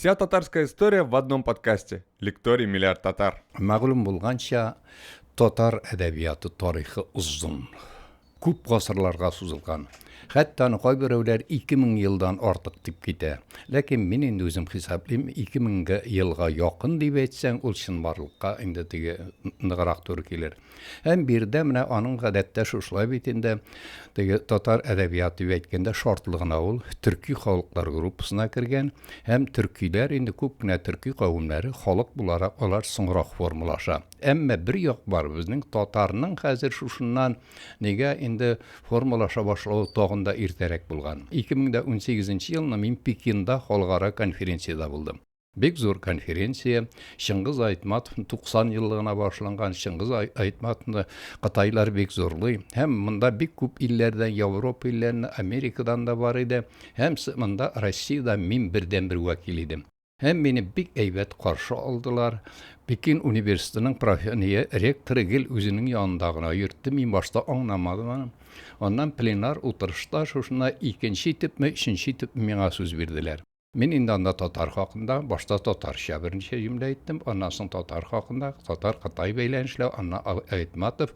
Вся татарская история в одном подкасте. Лекторий «Миллиард татар». Мәгълүм булганча, татар әдәбияты тарихы узун. Күп гасырларга сузылган. Хәтта аны кайберәүләр 2000 елдан артык дип китә. Ләкин мин инде үзем хисаплыйм 2000 елга якын дип әйтсәң, ул чынбарлыкка инде теге ныграк туры килер. Һәм бирдә менә аның гадәттә шушлай бит инде теге татар әдәбияты дип әйткәндә шартлы гына ул төрки халыклар группасына кергән һәм төркиләр инде күп кенә төрки кавемнәре халык буларак алар соңрак формалаша. Әмма бер як бар безнең татарның хәзер шушыннан нигә инде формалаша башлауы тагын да иртәрәк булган. 2018 елны мин Пекинда халыкара конференцияда булдым. Бик зур конференция, Шыңгыз Айтматов 90 еллыгына башланган Шыңгыз Айтматовны Кытайлар бик зурлый. Һәм монда бик күп илләрдән, Европа илләреннән, Америкадан да бар иде. Һәм монда Россиядә мин бердән-бер вәкил идем. Һәм мине бик әйбәт каршы алдылар. Пекин университетының профессоры ректоры гел үзенең янында гына йөртте. Мин башта аңламадым. Аннан пленар утырышта шушына икенче итепме, өченче итепме миңа сүз бирделәр. Мин инде анда татар хакында башта татарча берничә җөмлә әйттем, аннан соң татар хакында, татар-Кытай бәйләнешләр, аннан Айтматов.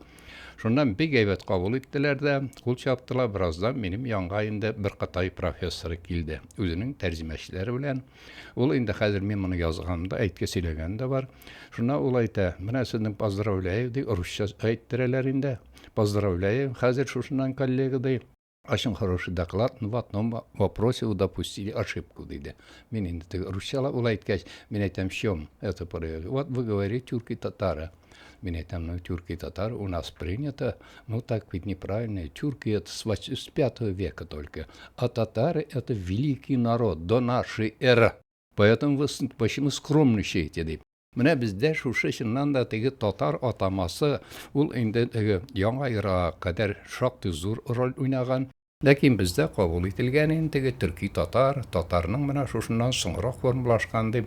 Шуннан бик әйбәт кабул иттеләр дә, кул чаптылар. Бераздан минем янга инде бер Кытай профессоры килде. Үзенең тәрҗемәчеләре белән. Ул инде хәзер мин моны язганда, әйткә сөйләгән дә бар. Шуна ул әйтә, менә сезнең поздравляю ди, русча әйттерәләр инде. Поздравляю, хәзер шушыннан коллега ди. Очень хороший доклад, но в одном вопросе вы допустили ошибку, диде. Мин инде русчала ул әйткәч, мин әйтәм, "Чем это проявляется? Вот вы говорите тюрки-татары". Мин әйтәм, "Ну, тюрки-татары у нас принято, ну так ведь неправильно. Тюрки это с 5 века только, а татары это великий народ до нашей эры. Поэтому вы почему скромничаете?" дип. Менә бездә шушы чыннан да теге татар атамасы ул инде теге яңа эрага кадәр шактый зур роль уйнаган. Ләкин бездә кабул ителгән инде төрки татар, татарның менә шушыннан соңрак формалашкан дип.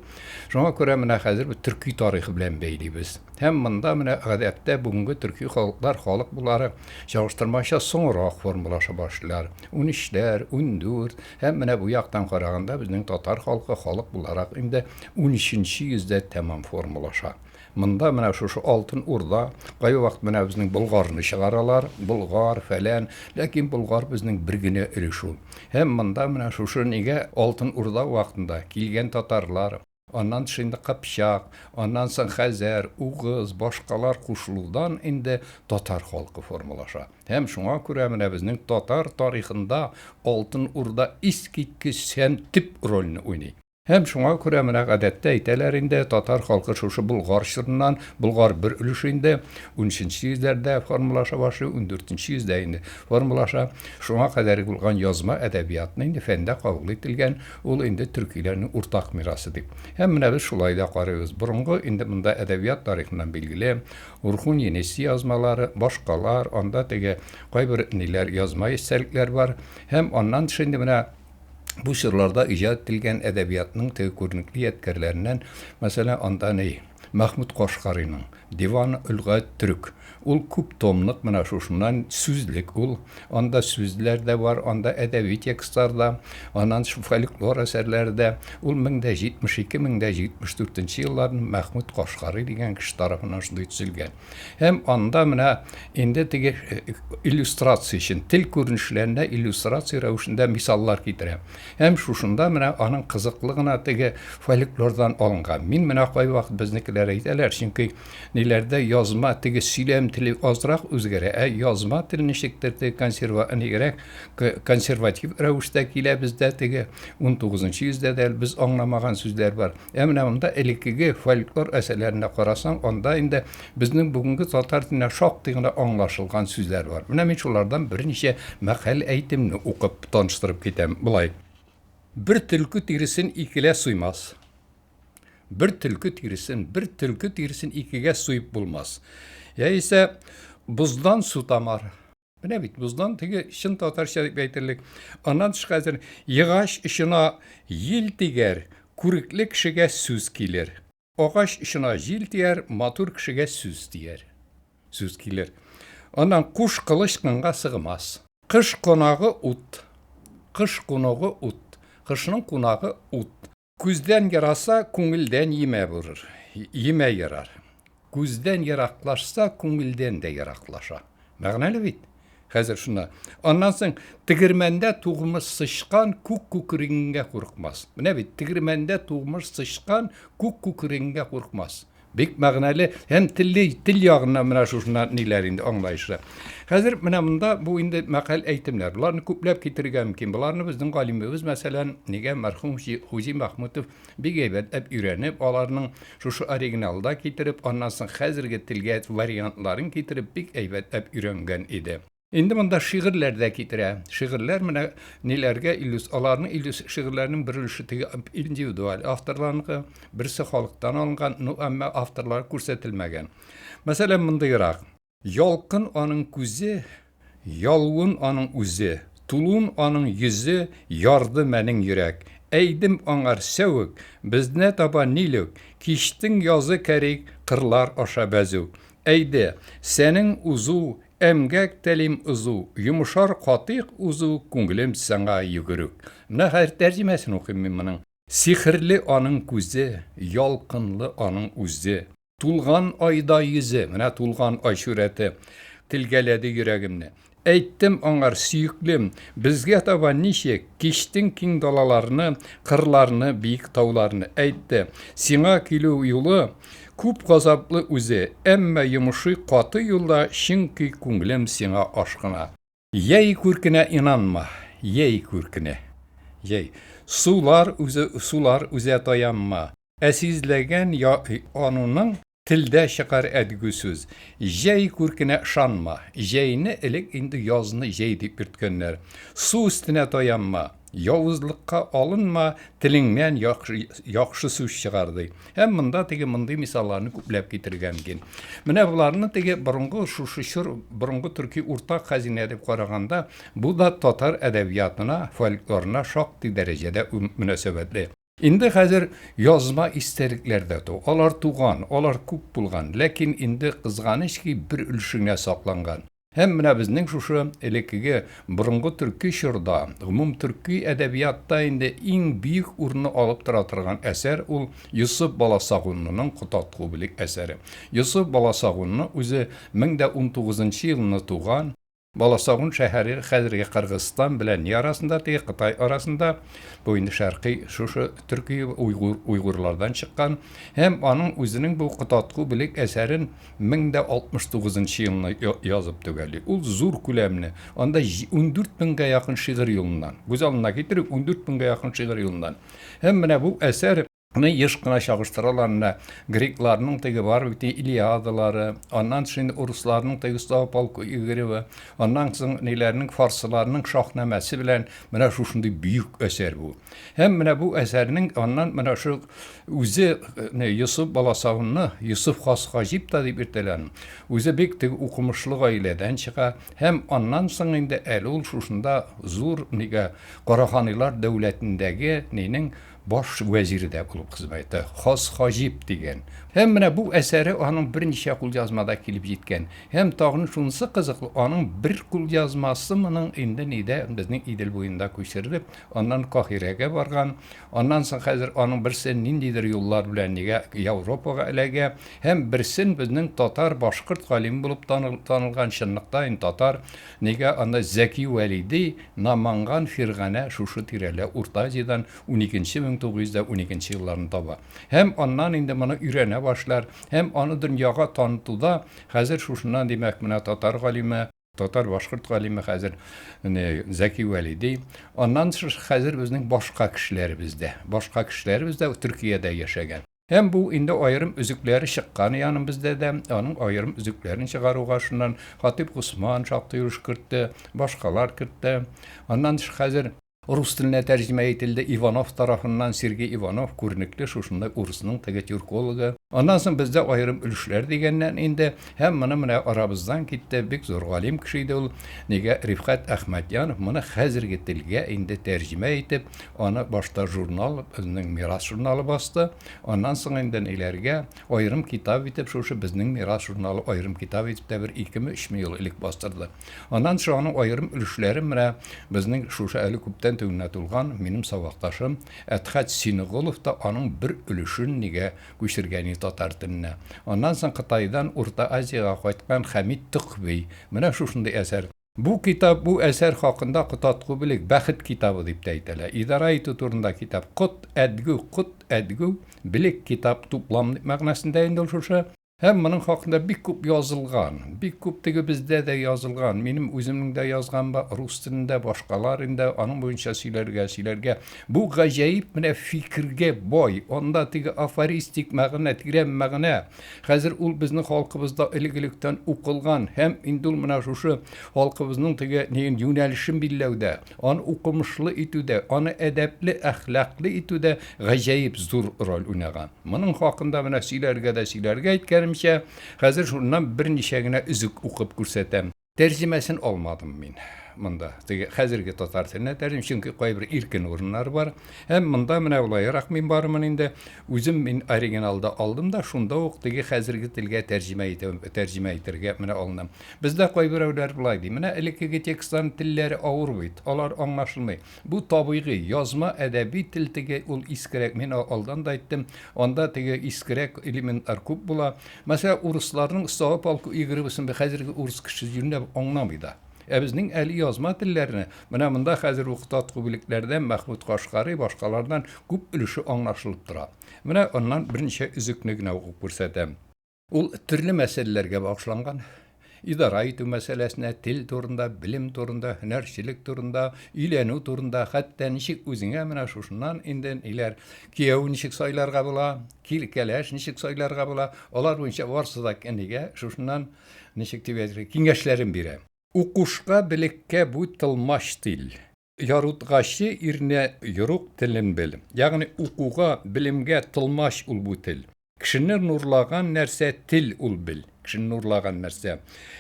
Шуңа күрә менә хәзер төрки тарихы белән бәйлибез. Һәм монда менә гадәттә бүгенге төрки халыклар, халык булары чагыштырмача соңрак формалаша башлар. 13ләр, 14 һәм менә бу яктан караганда безнең татар халкы халык буларак инде 13нче йөздә тәмам формалаша. Монда менә шушы алтын урда, кай вакыт менә безнең Булгарны чыгаралар, Булгар фәлән, ләкин Булгар безнең бер генә өлеш ул. Һәм монда менә шушы нигә алтын урда вакытында килгән татарлар, аннан шунда Кыпчак, аннан соң Хәзәр, Угыз, башкалар кушылудан инде татар халкы формалаша. Һәм шуңа күрә менә безнең татар тарихында алтын урда искиткеч һәм тип рольне уйный. Һәм шуңа күрә менә гадәттә әйтәләр инде татар халкы шушы Булгар чорыннан, Булгар бер өлеш инде 13нче йөзләрдә формалаша башлый, 14нче йөздә инде формалаша. Шуңа кадәр булган язма әдәбиятны инде фәндә кабул ителгән, ул инде төркиләрнең уртак мирасы дип. Һәм менә без шулай да карыйбыз. Борынгы инде монда әдәбият тарихыннан билгеле, Урхун Енеси язмалары, башкалар, анда теге кайбер ниләр язма истәлекләр бар. Һәм аннан шундый менә бу чорларда иҗат ителгән әдәбиятның теге күренекле ядкәрләреннән, мәсәлән, анда Мәхмүд Кашкарыйның Диван-ул-Гать Түрк. Ул күп томлык менә шушыннан сүзлек ул. Анда сүзләр дә бар, анда әдәби текстларда, аннан фольклор әсәрләрдә. Ул 1072-1074 елларның Мәхмүд Кашкарый дигән кеше тарафыннан шундый төзелгән. Һәм анда менә инде теге иллюстрация өчен тел күренешләренә иллюстрация рәвешендә мисаллар китерә. Һәм шушында менә аның кызыклыгына теге фольклордан алынган. Мин менә кай вакыт безнекеләр әйтәләр, чөнки ниләрдә язма теге сөйләм теле азрак үзгәрә. Язма тел ничектер теге консерватив рәвештә килә бездә теге 19нчы йөздә дә без аңламаган сүзләр бар. Менә монда элеккеге фольклор әсәрләренә карасаң, анда инде безнең бүгенге татар теленә шактый гына аңлашылган сүзләр бар. Менә мин шулардан берничә мәкаль әйтемне укып таныштырып китәм. Булай. Бер төлке тиресен икелә суймас. Бер төлке тиресен икегә суйып булмас. Яисә буздан су тамар. Менә бит буздан теге чын татарча дип әйтерлек. Аннан хәзер йыгач ишына ел тигәр, күрекле кешегә сүз килер. Агач ишына җил тияр, матур кешегә сүз тияр. Сүз килер. Аннан куш кылыч кынга сыгмас. Кыш конагы ут. Кыш конагы ут. Кышның кунагы ут. Күзден яраса, күңелден еме булыр. Еме ярар. Күзден яраклашса, күңелден де яраклаша. Мәгънәле бит. Хәзер шуна. Аннан соң тигермәндә тугмыш сычкан күк күкрегеңгә курыкмас. Менә бит тигермәндә тугмыш сычкан күк күкрегеңгә курыкмас. Бик мәгънәле һәм тел ягына менә шушына ниләр инде аңлаешлы. Хәзер менә монда бу инде мәкаль әйтемнәр. Буларны күпләп китергә мөмкин. Буларны безнең галимебез мәсәлән, нигә мәрхүм Хуҗи Мәхмүтов бик әйбәт өйрәнеп, аларның шушы оригиналда китереп, аннан соң хәзерге телгә вариантларын китереп бик әйбәт өйрәнгән иде. Инде монда шигырьләр дә китерә. Шигырьләр менә ниләргә аларның шигырьләрнең бер өлеше теге индивидуаль авторларныкы, берсе халыктан алынган, әмма авторлар күрсәтелмәгән. Мәсәлән, мондыйрак. Ялкын аның күзе, ялвын аның үзе, тулун аның йөзе, ярды мәнең йөрәк. Әйдем аңар сәвек, безне таба нилек, киштең язы кәрик, кырлар аша бәзүк. Әйде, сәнең узу, әмгәк тәлим узу, йомышар катык узу, күңелем саңа йөгерүк. Менә хәзер тәрҗемәсен укыйм мин моның. Сихрле аның күзе, ялкынлы аның үзе, тулган айда йөзе, менә тулган ай шүрәте, тилгәләде йөрәгемне. Әйттем аңар сөйеклем, безгә таба ничек, киштең киң далаларны, кырларны, биек тауларны. Әйтте, сиңа килү юлы күп газаплы үзе, әмма йомышы каты юлда, чөнки күңелем сиңа ашкына. Яй күркенә инанма, яй күркенә. Яй. Сулар үзе таянма. Әсизләгән ануның tildə şıqar ədgü söz. Jey күркенә ышанма. Jeyni элек инде язны jey дип йөрткәннәр. Су өстенә таянма. Явызлыкка алынма, тилеңнән яхшы сүз чыгарды. Һәм монда теге мондый мисалларны күпләп китергән мөмкин. Менә буларны теге борынгы төрки уртак хәзинә дип караганда, бу да татар әдәбиятына, фольклорына шактый дәрәҗәдә мөнәсәбәтле. Инде хәзер язма истәлекләрдә алар туган, алар күп булган, ләкин инде кызганыч ки бер өлешенә сакланган. Һәм менә безнең шушы элеккеге борынгы төрки чорда, гомум төрки әдәбиятта инде иң бик урынны алып тора торган әсәр ул Йосыф Баласагунның Кутатку билек әсәре. Йосыф Баласагунны үзе 1019 елны туган. Баласагун шәһәре хәзерге Кыргызстан белән арасында, теге Кытай арасында, бу инде шәрқи шушы төрки уйгырлардан чыккан, һәм аның үзенең бу Кутатку билек әсәрен 1069 елны язып төгәли. Ул зур күләмле. Анда 14 меңгә якын шигырь юлыннан, күз алдына китереп 14 меңгә якын шигырь юлыннан. Һәм менә бу әсәр еш кына чагыштыраларына грекларның теге бар бит Илиадалары, аннан соң урысларның теге Ставрополк игереwe, аннан соң ниләрнең фарсыларның шаһнамәсе белән менә шушындый бүйек әсәр бу. Һәм менә бу әсәрнең аннан менә шу үзе Йосыф Баласагунны Йосыф Хасхаҗип та дип йөртәләр. Үзе бик теге укымышлы гаиләдән чыга, һәм аннан соң инде әле ул шушында зур нигә Караханилар дәүләтендәге нинең баш вәзире дә булып хезмәт итә. Хасхаҗип дигән. Һәм менә бу әсәре аның берничә кулъязмада килеп җиткән. Һәм тагын шунысы кызыклы, аның бер кулъязмасы моның инде нидә безнең Идел буенда күчерелеп, аннан Каһирәгә барган, аннан соң хәзер аның берсе ниндидер юллар белән нигә Европага эләгә, һәм берсен безнең татар башкорт галим булып танылган чынлыкта ин татар нигә анда Зәки Вәлиди наманган Фиргана шушы тирәлә Урта Азиядан 1912 елларны таба. Һәм аннан инде моны өйрәнә башлар, һәм аны дөньяга танытуда хәзер шушыннан димәк менә татар галиме, татар башкорт галиме хәзер Зәки Вәлиди, аннан хәзер безнең башка кешеләребездә Төркиядә яшәгән. Һәм бу инде аерым үзекләре чыккан яныбызда да, аның аерым үзекләрен чыгаруга шуннан Хатип Госман шактый өлеш кертте, башкалар кертте. Аннан хәзер рус теленә тәрҗемә ителде Иванов тарафыннан, Сергей Иванов күренекле шушында урысның теге тюркологы. Аннан соң бездә аерым өлешләр дигәннән инде һәм менә арабыздан китте, бик зур галим кеше иде ул. Нигә Рифкат Әхмәтянов моны хәзерге телгә инде тәрҗемә итеп, аны башта журнал, безнең Мирас журналы басты. Аннан соң инде ниләргә аерым китап итеп шушы безнең Мирас журналы аерым китап итеп дә бер 2-3 ел элек бастырды. Аннан соң аның аерым өлешләре менә безнең шушы әле күптән төбенә тулган минем сабакташым Әтхәт Синеголов та аның бер өлешен нигә күчергән татар теленә. Аннан соң Кытайдан Урта Азияга кайткан Хәмит Төхви менә шушындый әсәр. Бу китап, бу әсәр хакында Кытатку билек бәхет китабы дип әйтәләр. Идара итү турында китап. Кут әдгү билек китап туплам мәгънәсендә инде ул шушы. Һәм моның хакында бик күп язылган. Бик күп теге бездә дә язылган. Минем үземнең дә язган рус телендә, башкалар инде аның буенча сөйләргә. Бу гаҗәеп менә фикергә бай. Анда теге афористик мәгънә, тирән мәгънә. Хәзер ул безнең халкыбызда элек-электән укылган һәм инде ул менә шушы халкыбызның теге юнәлешен билләүдә, аны укымышлы итүдә, аны әдәпле, әхлаклы итүдә гаҗәеп зур роль уйнаган. Моның хакында менә сөйләргә әйткән хәзер шуннан берничә генә үзек укып күрсәтәм. Тәрҗемәсен алмадым мин. Монда теге хәзерге татар теленә тәрҗемә чөнки кайбер иркен урыннар бар. Һәм монда менә улайрак мин бармын инде. Үзем мин оригиналда алдым да шунда ук теге хәзерге телгә тәрҗемә итәргә менә алынам. Бездә кайберәүләр булай ди. Менә элеккеге текстларның телләре авыр бит. Алар аңлашылмый. Бу табигый язма әдәби тел теге ул искерәк. Мин алдан да әйттем. Анда теге искерәк элементлар күп була. Мәсәлән, урысларның савап алку игрыбысын хәзерге урыс кеше юнә аңламый да. Безнең әле язма телләрне менә монда хәзер укытатку билекләрдән Мәхмүд Кашкарый башкалардан күп өлеше аңлашылып тора. Менә аннан берничә үзекне генә укып күрсәтәм. Ул төрле мәсьәләләргә багышланган. Идара итү мәсьәләсенә, тел турында, билем турында, һөнәрчелек турында, өйләнү турында, хәтта ничек үзеңә менә шушыннан инде иләр кияү ничек сайларга була, килкәләш ничек сайларга була, алар буенча барсы да кенегә шушыннан ничек дип киңәшләрен бирә. Укушка билеккә бу тылмаш тел. Ярутгачы ирне юрук телен бел. Ягъни укуга, билимгә тылмаш ул бу тел. Кешене нурлаган нәрсә тел ул бил. Кешене нурлаган нәрсә.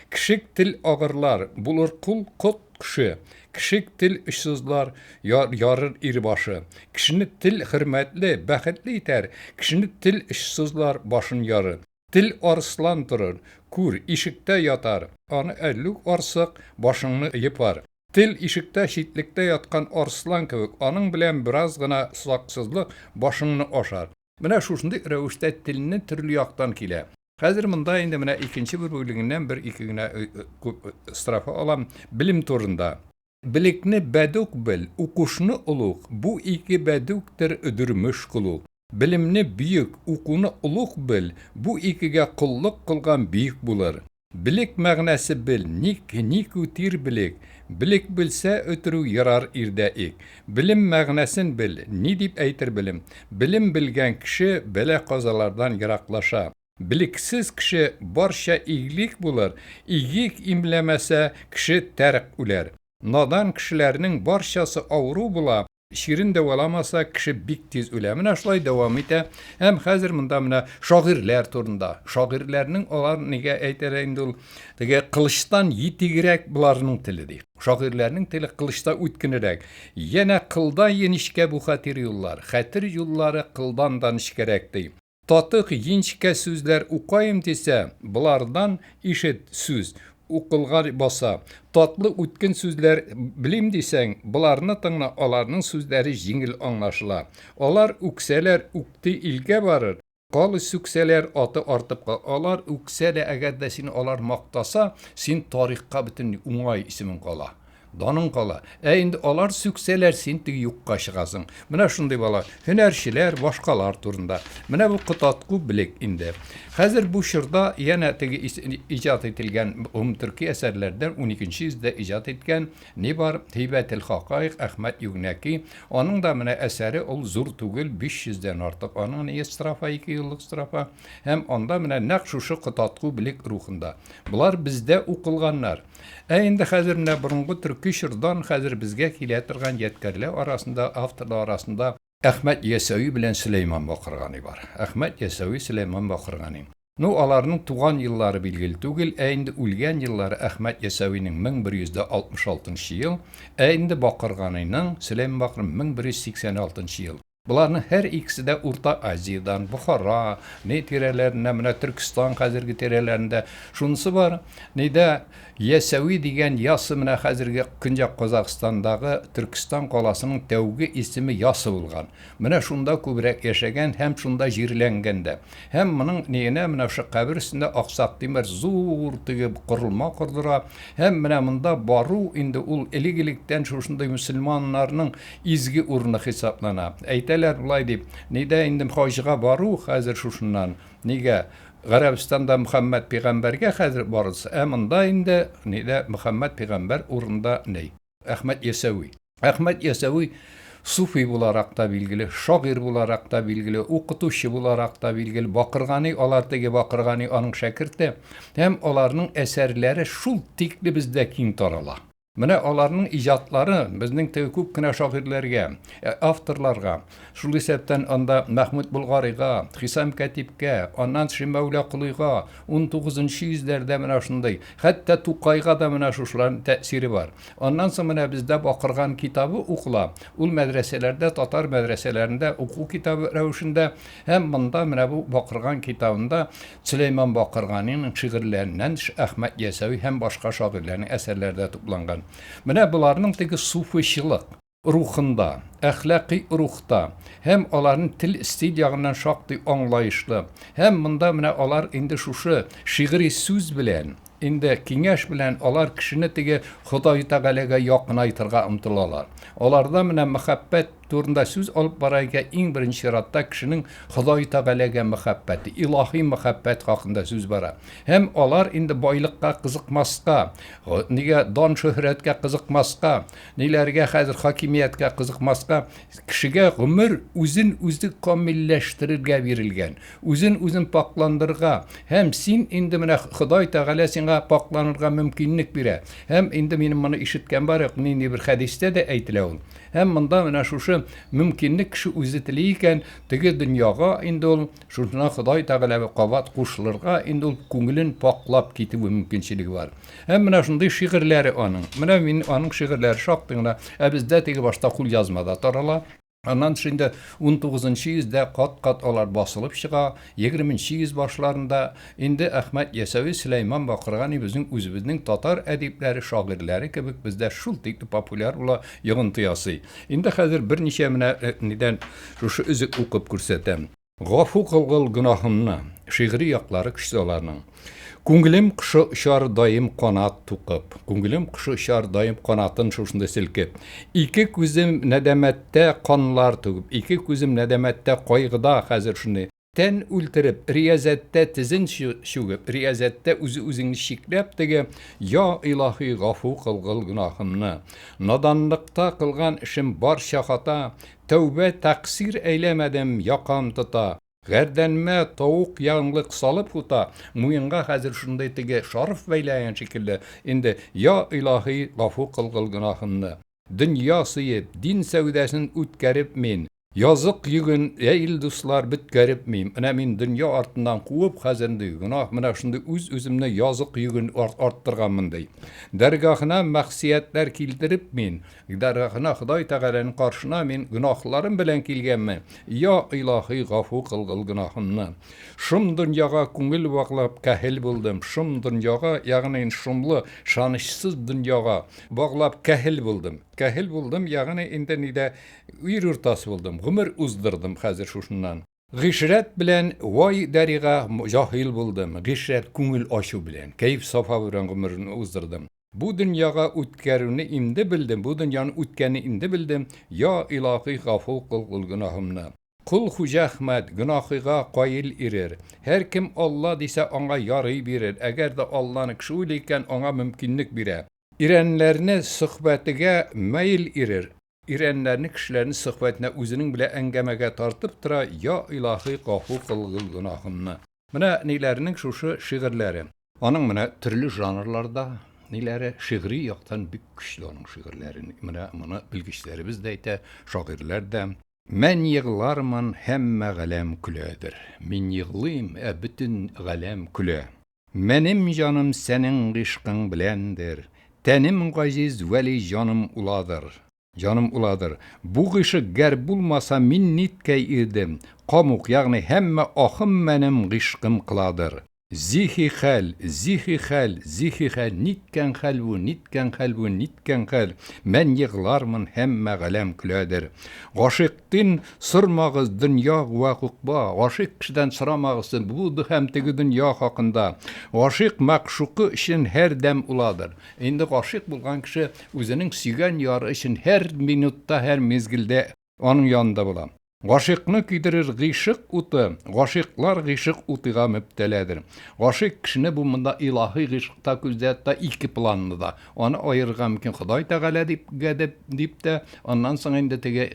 Кишек тел агырлар, булыр кул кот кеше. Кишек тел ишсызлар, ярыр ирбашы. Кешене тел хөрмәтле, бәхетле итәр. Кешене тел ишсызлар башын ярыр. Тел арыслан турыр, күр ишектә ятар. Аны әллүк арсык башыңны йыпар. Тел ишектә читлектә яткан арслан кебек, аның белән бераз гына саксызлык башыңны ашар. Менә шушындый рәвештә телне төрле яктан килә. Хәзер монда инде менә икенче бер бүлегеннән ике генә страфа алам билем турында. Билекне бәдүк бел, укушны улук. Бу ике бәдүктер өдөрмөш кылу. Bilimni büyük, ukunu uluk bil, bu ikige kulluk kılgan büyük bulur. Bilik мәгънәсе bil, ник үтир bilik. Bilik bilsə ötürü yarar irdəik. Bilim мәгънәсен bil, ni dip әйтер bilim. Bilim bilgən kişi belə qazalardan yaraqlaşa. Biliksiz kişi barşa iyilik bulur. İyilik imləməsə kişi tərq ülər. Nadan kişilərinin barşası avru bula. Şirin davalamasa kişi bik tez ölə. Менә шулай дәвам итә. Һәм хәзер монда менә шагыйрьләр турында. Шагыйрьләрнең алар нигә әйтәләр инде ул теге кылычтан йитигрәк буларның теле ди. Шагыйрьләрнең теле кылычта үткенерәк. Янә кылда енишкә бу хәтер юллар. Хәтер юллары кылдан да нишкәрәк ди. Татык енишкә сүзләр укайым дисә, булардан ишет сүз укылгар баса. Татлы үткен сүзләр билим дисәң, буларны тыңла, аларның сүзләре җиңел аңлашыла. Алар үксәләр үкте илгә барыр. Калы сүксәләр аты артып кал. Алар үксәлә әгәр дә син алар мактаса, син тарихка бөтен уңай исемен кала. Даның кала. Инде алар сүксәләр син тиге юкка чыгасың. Менә шундый бала, һөнәрчеләр башкалар турында. Менә бу кытатку билек инде. Хәзер бу чорда яна теге иҗат ителгән төрки әсәрләрдән 12нче йөздә иҗат иткән ни бар? Һибәтел Хакаиq Әхмәт Югнәки. Аның да менә әсәре ул зур түгел 500дән артык. Аның не страфа 2 еллык страфа. Һәм анда менә нәкъ шушы кытатку билек рухында. Булар бездә укылганнар. Инде хәзер менә борынгы төрки чордан хәзер безгә килә торган яткәрләр арасында, авторлар арасында Әхмәт Ясауи белән Сөләйман Бакыргани бар. Әхмәт Ясауи, Сөләйман Бакыргани. Аларның туган еллары билгеле түгел, инде үлгән еллары Әхмәт Ясауиның 1166 ел, инде Бакырганиның Сөләйман Бакырның 1186 ел. Bularning her ikisi de Orta Aziyadan, Bukhara, ne tirelerinde, mine Türkistan hazırgi tirelerinde şunысы var. Ne de Yesevi degen yası mine hazırgi Künce Kazakistan'daki Türkistan kolasının tevgi ismi yası bulgan. Mine şunda kübrek yaşagan, hem şunda jirlengen de. Hem minin neyine mine şu kabir üstünde Aksak Demir zor tüge kurulma kurdura. Hem mine mında baru indi ul eligilikten şuşunda Müslümanlarının izgi urunu hesaplana. Eyteler bulay deyip, neyde indim hacıga baru hazır şuşundan. Nege Arabistan'da Muhammed Peygamber'e hazır barız. Amında indi neyde Muhammed Peygamber urunda ney? Ahmet Yesevi. Ahmet Yesevi Sufi bularak da bilgili, şair bularak da bilgili, okutuşu bularak da bilgili, Bakırgani, olardaki Bakırgani onun şakirti. Hem onların eserleri şul tikli bizde kim tarala. Mine onların icatları bizning tevkub kine şairlerge, avtorlarga, şul isepten onda Mahmud Bulgariga, Hisam Katibke, ondan Şimavla Kılıga, 19. yüzlerde mine şunday, hatta Tukayga da mine şuşların tesiri var. Ondan sonra mine bizde Bakırgan kitabı okula, ul medreselerde, Tatar medreselerinde oku kitabı revşinde, hem bunda mine bu Bakırgan kitabında Süleyman Bakırgani'nin şiirlerinden Ahmet Yesevi hem başka şairlerin eserlerde toplangan. Mine bularının teki sufişilik ruhunda, ahlaki ruhta, hem onların til stil yağından şakti anlayışlı, hem bunda mine olar indi şuşu şiiri söz bilen, indi kingeş bilen olar kişini teki Hudayi Teala'ga yakın aytırga umtulalar. Olarda mine muhabbet turunda söz alıp barayga en birinci şiratta kişinin Hudayi Teala'ga muhabbeti, ilahi muhabbet hakkında söz bara. Hem olar indi boylıkka kızıkmasqa, nige don şöhretke kızıkmasqa, nilerge hazır hakimiyetke kızıkmasqa, kişige ömür uzun kamilleştirirge verilgen, uzun paklandırga, hem sin indi mine Hudayi Teala singa paklanırga mümkünlük bire, hem indi benim bunu işitken var, nini bir hadiste de eytilevun. Hem bunda mine şuşu mümkünlük kişi uzitiliyken tege dünyaga indi ol şuna Hudayi Teala ve qavat kuşlarga indi ol kungilin paklap kitibi mümkünçiligi var. Hem mine şunday şiirleri onun. Mine onun şiirleri şaktığına bizde tege başta kul yazmada tarala. Ondan şimdi 19. yüzde kat olar basılıp çığa, 20. yüz başlarında indi Ahmet Yesevi, Süleyman Bakırgani bizim özümüzün Tatar edipleri, şairleri gibi bizde şul tikli popüler ola yığıntıyası. Indi hazır bir neçe mine neden şu üzük okup görsetem. Gafu kılgıl günahımna, şiiri yakları kişilerinin. Күңелем кышы шар дайым канат туқып. Күңелем кышы шар дайым канатын шушында селкеп. Ике күзем нәдәмәттә канлар түгеп. Ике күзем нәдәмәттә кайгыда хәзер шуны. Тән үлтереп, риязәттә тизен шугып, риязәттә үзеңне шикләп теге, я илаһи гафу кылгыл гынахымны. Наданлыкта кылган эшем барча хата, тәүбә тәкъсир әйләмәдем, якам тота. Gərdenme tavuk yanlık salıp huta, muyinga hazır şunday tege şarf beyleyen şekilde, indi ya ilahi gafu kılgıl günahını, dünya sıyıp, din sevdesini ütkerip min, yazık yığın, eyl dostlar bütkerip miyim, min dünya artından kuup hazırındı, günah mına şunday özümne yazık yığın arttırgamınday. Dergahına maksiyetler kildirip min, dergahına Hudayi Teala'nın karşına min günahlarım bilen kilgenme, ya ilahi gafu kılgıl günahını. Şum dünyaga küngül bağlap kahil buldum, şum dünyaga, yani şumlu, şanışsız dünyaga bağlap kahil buldum. Kahil buldum, yani indi nide uyurtası buldum, gümür uzdırdım hazır şuşundan. Gişret bilen vay deriga cahil buldum, gişret küngül aşı bilen, keyif safa bilen gümürünü uzdırdım. Bu dünyaga ütkerini indi bildim, bu dünyanın ütkeni indi bildim, ya ilahi gafu kılgıl günahımna. Kul Hoca Ahmet günahıga qayil irir. Her kim Allah dese ona yarı birir. Eğer de Allah'ın kişiyken ona mümkünlük bire. İrenlerini sıhbetige meyil irir. İrenlerini kişilerini sıhbetine özünün bile engemege tartıp tıra ya ilahi gafu kılgıl günahımna. Mine nilerinin şuşu şiirleri. Onun mine türlü janrlarda nileri şiiri yaktan büyük güçlü onun şiirlerini. Mine bilgiçlerimiz deyte, şairler de. Men yığlarman hemme galem küledir. Min yığlayım bütün galem küle. Menim canım senin gışkın bilendir. Tenim gaziz veli canım uladır. Canım uladır. Bu gışık ger bulmasa min nitkey irdim. Qamuk yani hemme ahım menim gışkım kıladır. Zihi xel, zihi xel, zihi xel, nitken xelvu, nitken xelvu, nitken xel. Men yığlarmın hemme galem küledir. Gaşıqtin sırmağız dünya vakıqba, gaşık kişiden sıramağızsın bu hem tegi dünya hakkında. Gaşık makşuku için her dem uladır. Indi gaşık bulgan kişi özünün sügen yarı için her minutta, her mezgilde onun yanında bulam. Gaşıqны kiydirir gışık utu, gaşıqlar gışık utuğa müpteledir. Gaşık kişini bu mında ilahi gışıqta küzdette iki planlı da. Onu ayırga mümkün Xuday Teala deyip de ondan sonra indi tege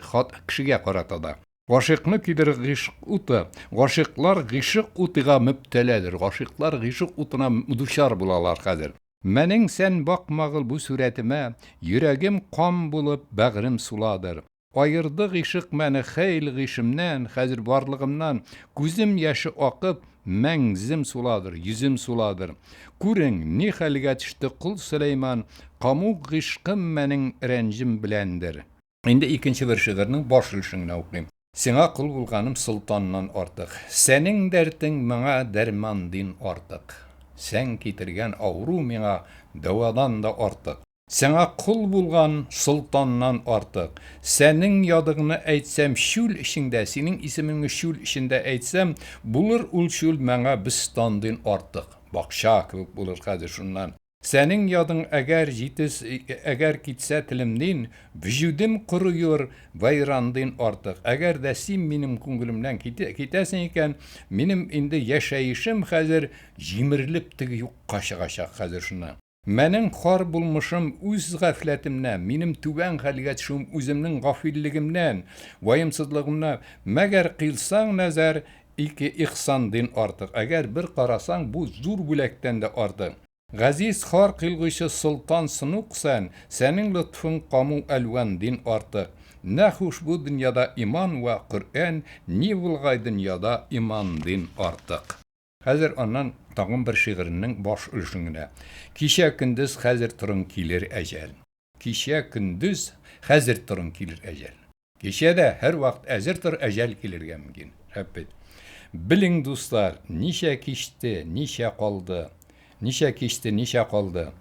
kişiye qaratada. Gaşıqны kiydirir gışık utu, gaşıqlar gışık utuğa müpteledir. Gaşıqlar gışık utuna duşar bulalar hazır. Menin sen bakmağıl bu suretime, yüreğim qan bulup bağrım suladır. Ayırdı gışık məni xeyl gışımdan, hazır varlığımdan, gözüm yaşı akıp, mengzim suladır, yüzüm suladır. Kurin, ni xəlgətişdi Qul Süleyman, qamu gışkım mənin rencim bilendir. İndi ikinci bir şiirinin başlışını okuyayım. Sena kul bulganım sultandan artık, senin dertin mənə dermandin artık. Sen kitirgen avru mənə davadan da artık. Sana kul bulgan sultandan artık. Senin yadığını etsem şul işinde, senin ismini şul işinde etsem, bulur ul şul mənə bistandın artık. Bak şakılık bulur hazır şundan. Senin yadın eğer gitse tilimdin, vücudum kuruyor, vayrandın artık. Eğer de sen benim kungulumdan gitesin iken, benim indi yaşayışım hazır, jimirlip tigi yok kaşa hazır şundan. Mənim xar bulmuşum üz gafletimden, benim tüven halgetişim üzümün gafilligimden, vayımsızlığımdan, məgər qilsan nazar iki ihsandın artık. Eğer bir qarasan bu zur bülekten de artık. Gaziz xar qilgışı sultan sınuksan, senin lütfun qamu elvendin artık. Ne hoş bu dünyada iman ve Kur'an, ne bulgay dünyada imandin artık. Hazır ondan tağın bir şiirinin baş ülüşüne. Kişe gündüz hazır turun kilir ecel. Kişe gündüz hazır turun kilir ecel. Kişe de her vakt hazırdır ecel kilirge mümkün. Hep bilin dostlar, nişe kişti, nişe kaldı. Nişe kişti, nişe kaldı.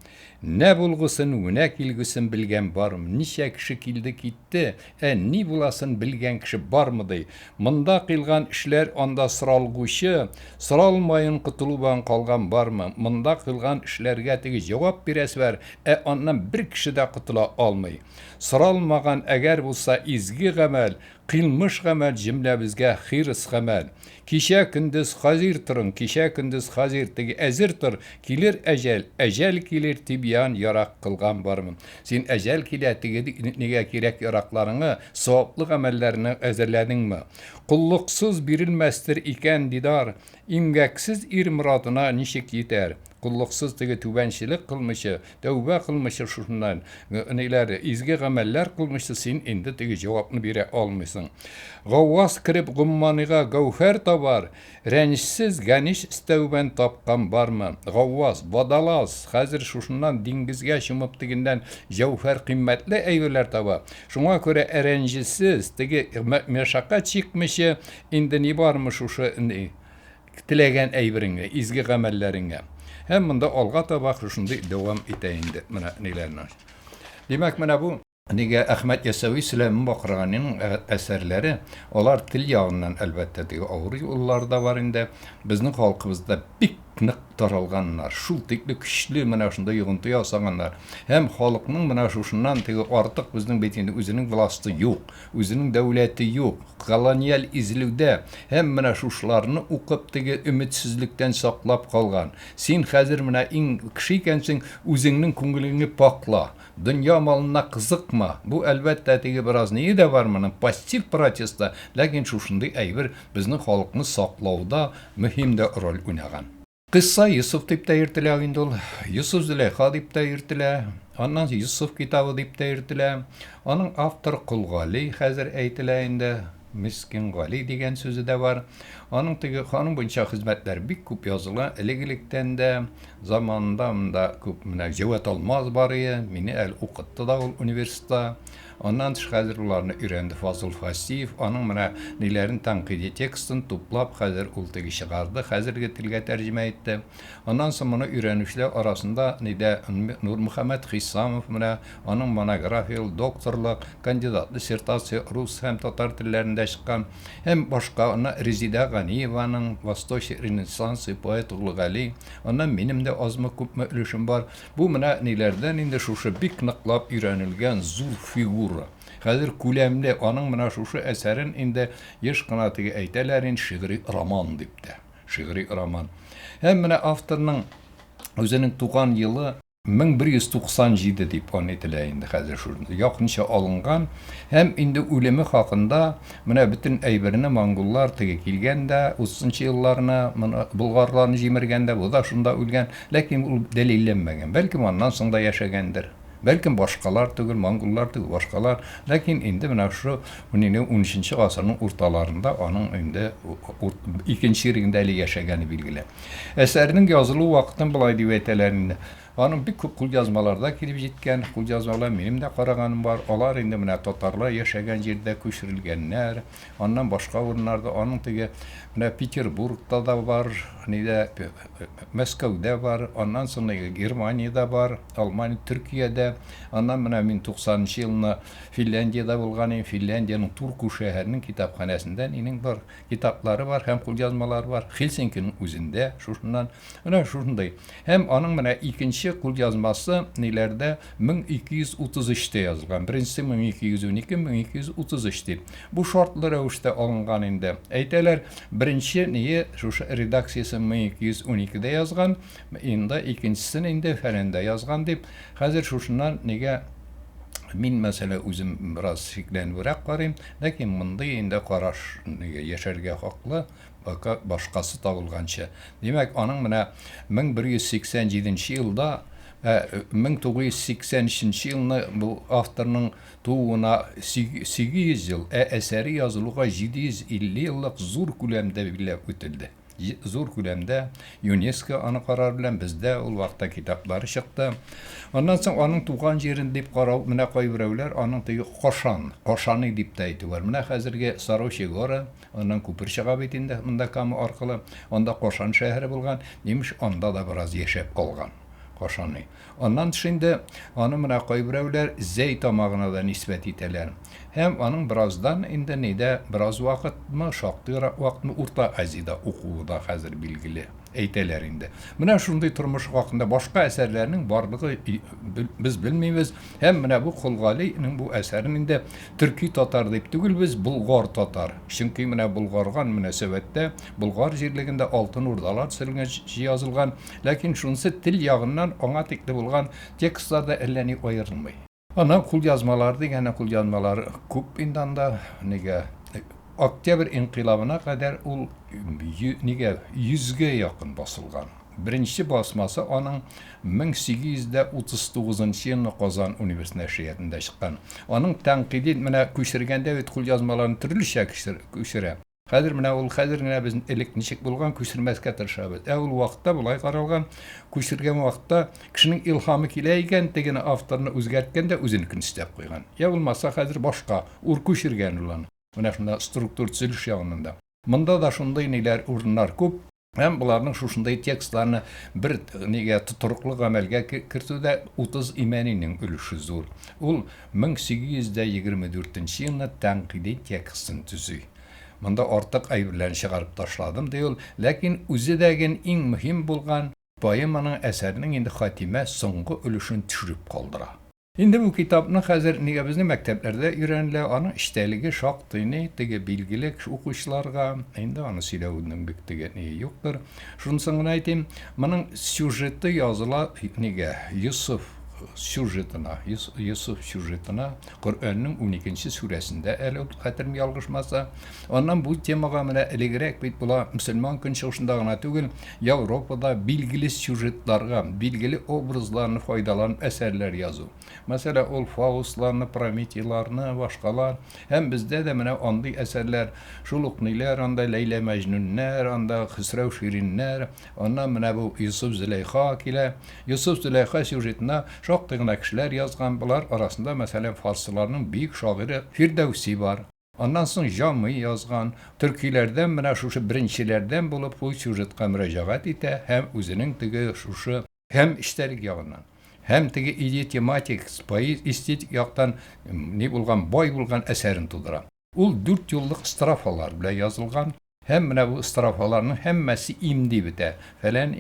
Ne bulgusun, ne kilgusun bilgen var mı? Nişe kişi kildi gitti, ne bulasın bilgen kişi var mı dey. Mında kılgan işler onda sıralgışı, sıralmayın kutuluban kalgan var mı? Mında kılgan işlerge tegi cevap bires ver, ondan bir kişi de kutula almay. Sıralmagan eğer bulsa izgi gamel, qilmiş gamel cümle bizge xiris gamel. Kişe gündüz hazır turun, kişe gündüz hazır tegi ezirtir, kilir ecel, ecel kilir tibyan yarak kılgan var mı? Sen ecel kilir tegi nege kirek yaraklarını, soğukluk amellerini ezerledin mi? Kulluksuz birilmezdir iken didar, imgeksiz muradına nişik yeter. Kulluksuz tegi tüvençilik kılmışı, tövbe kılmışı şundan, neler, izgi ameller kılmışı sen indi tegi cevapını bire almışsın. Gavvas kirip gummanıga gavher tabar, rençsiz geniş istevben tapkan var mı? Gavvas, vadalas, hazır şundan dingizge şımıp teginden cevher kıymetli eyveler tabar. Şuna göre erencisiz, tegi meşakka çıkmışı, indi ni varmış şu tilegen eyverini, izgi amellerine. Hem bunda olga tabak şunda devam eteyindi mana nelerine. Demek mana bu nege Ahmet Yesevi Süleyman Bakrani'nin eserleri olar til yağından elbette diye ağır yollar da var indi. Bizning halkımızda bik nık taralganlar, şu tikli kişili mana şunda yığıntı yasanlar. Hem halkının mana şundan tege artık bizning betinde özünün vlasti yok, özünün devleti yok. Kolonyal izlivde hem mana şuşlarını okup tege ümitsizlikten saklap kalgan. Sen hazır mana in kişikensin özünün kungulini pakla. Dünya malına kızıkma. Bu elbette tege biraz neyi de var mana pasif protesta. Lakin şuşunda eyver bizning halkını saklauda mühim de rol oynagan. Kıssa Yusuf deyip de yırtıla indol. Yusuf Züleyha deyip de yırtıla. Ondan Yusuf kitabı deyip de yırtıla. Onun avtor Kul Gali hazır eytila indi. Miskin Gali degen sözü de var. Onun bunca hizmetler bir kup yazılan. Elegilikten de zamanında da kup cevat olmaz bari. Mini el okuttı da üniversite. Ondan tыш хәзер уларны өйрәнде Фазыл Фасиев, аның менә ниләрен тәнкыйди текстын туплап хәзер ул теге чыгарды, хәзерге телгә тәрҗемә итте. Ондан соң моны өйрәнүчеләр арасында Нидә Нурмөхәммәд Хисамов менә аның монография, докторлык, кандидат диссертация рус һәм татар телләрендә чыккан, һәм башка аны Резида Ганиеваның Восточный ренессанс поэт Улы Гали, аннан минем дә азмы күпме өлешем бар. Бу менә ниләрдән инде шушы бик ныклап өйрәнелгән зур фигура. Хәзер күләмле аның менә шушы әсәрен инде еш кына теге әйтәләр инде шигъри роман дип тә. Шигъри роман. Һәм менә авторның үзенең туган елы 1197 дип әйтелә инде хәзер шуны якынча алынган, һәм инде үлеме хакында менә бөтен әйберне монголлар теге килгәндә 30нчы елларына болгарларны җимергәндә бу да шунда үлгән, ләкин ул дәлилләнмәгән. Бәлки аннан соң да яшәгәндер. Бәлкем башкалар түгел, монголлар түгел, башкалар, ләкин инде менә шу 13нчы гасырның урталарында аның инде икенче ирегендә әле яшәгәне билгеле. Әсәрнең язылу вакытын булай дип әйтәләр инде. Аның бик күп кулъязмаларда килеп җиткән, кулъязмалар минем дә караганым бар. Алар инде менә татарлар яшәгән җирдә күчерелгәннәр, аннан башка урыннарда, аның теге менә Петербургта да бар, нидә Мәскәүдә бар, аннан соң Германиядә бар, Алмания, Төркиядә, аннан менә 1990нчы елны Финляндиядә булган, Финляндиянең Турку шәһәренең китапханәсендә минем бар китаплары бар һәм кулъязмалар бар. Хельсинкиның үзендә шушыннан менә шушындай. Һәм аның менә икенче кулъязмасы ниләрдә 1233-тә язылган. Беренчесе 1212, 1233 дип. Бу шартлы рәвештә алынган инде. Әйтәләр, беренче ние шушы редакциясе 1212-дә язган, инде икенчесен инде фәләндә язган дип. Хәзер шушыннан нигә мин мәсәлә үзем бераз шикләнүрәк карыйм, ләкин мондый инде караш яшәргә хаклы башкасы табылганча. Димәк, аның менә 1187 елда 1983 елны бу авторның тууына 800 ел, әсәре язылуга 750 еллык зур күләмдә билгеләп үтелде. Зур күләмдә ЮНЕСКО аны карар белән бездә ул вакытта китаплары чыкты. Аннан соң аның туган җирен дип карау, менә кайберәүләр аның теге Кашаны дип тә әйтүләр. Менә хәзерге Сарочи горы, аның күпер чыга бит инде монда Кама аркылы, анда Кашан шәһәре булган, немеш анда да бераз яшәп калган. Кашаны. Аннан шунда аны менә кайберәүләр Зәй тамагына да нисбәт итәләр. Һәм аның бераздан инде нидә бераз вакытмы, шактый вакытмы Урта Азиядә укуы хәзер билгеле әйтәләр инде. Менә шундый тормыш вакытында башка әсәрләрнең барлыгы без белмибез. Һәм менә бу Кулгалиның бу әсәрен инде төрки татар дип түгел, без болгар татар. Чөнки менә булгарган мөнәсәбәттә болгар җирлегендә алтын урдалар төзелгән язылган, ләкин шунысы тел ягыннан аңа тикле булган текстларда әллә ни аерылмый. Ана кулъязмалар дигән кулъязмалар күп инде анда нигә Октябрь инкыйлабына кадәр ул нигә 100гә якын басылган. Беренче басмасы аның 1839 елны Казан университетында чыккан. Аның тәнкыйди менә күчергәндә бит кулъязмаларын төрлечә күчерә. Хәзер менә ул хәзер генә без элек ничек булган күчермәскә тырышабыз. Ул вакытта булай каралган, күчергән вакытта кешенең илһамы килә икән, тегене авторны үзгәрткәндә үзенекен истәп куйган. Я булмаса хәзер башка ур күчергән улан. Менә шунда структур төзелеш ягында. Монда да шундый ниләр урыннар күп. Һәм буларның шушындай текстларны бер нигә тотрыклы гамәлгә кертүдә 30 имәнинең өлеше зур. Ул 1824 елны тәнкыйди текстын төзи. Монда артык әйберләрне чыгарып ташладым ди ул, ләкин үзе дәген иң мөһим булган поэманың әсәренең инде хатимә соңгы өлешен төшереп калдыра. Инде бу китапны хәзер нигә безнең мәктәпләрдә өйрәнелә, аның эштәлеге шактый теге билгеле укучыларга, инде аны сөйләүнең бик теге юктыр. Шунысын гына әйтим, моның сюжеты языла нигә Юсуф сюжетына, Коръәннең 12нче сүрәсендә әле хәтерем ялгышмаса, аннан бу темага менә элегрәк бит була мөселман көнчыгышында гына түгел, Европада билгеле сюжетларга, билгеле образларны файдаланып әсәрләр язу. Мәсәлән, ул Фаустларны, Прометейларны, башкалар, һәм бездә дә менә андый әсәрләр, шул ук ниләр, анда Ләйлә Мәҗнүннәр, анда Хисрәү Шириннәр, аннан менә бу Юсуф Зөләйха килә. Юсуф Зөләйха сюжетына Çok tığına kişiler yazgan bular arasında mesela Farslarının büyük şairi Firdevsi var. Ondan sonra Jami yazgan, Türkilerden mene şuşu birinçilerden bulup bu süjetke müracaat ite, hem özünün tigi şuşu, hem iştelik yağından, hem tigi idiomatik, estetik yağdan ne bulgan, boy bulgan eserin tudura. Ul 4 yıllık strafalar bile yazılgan, hem mene bu strafalarının hemmesi imdi bite. Falan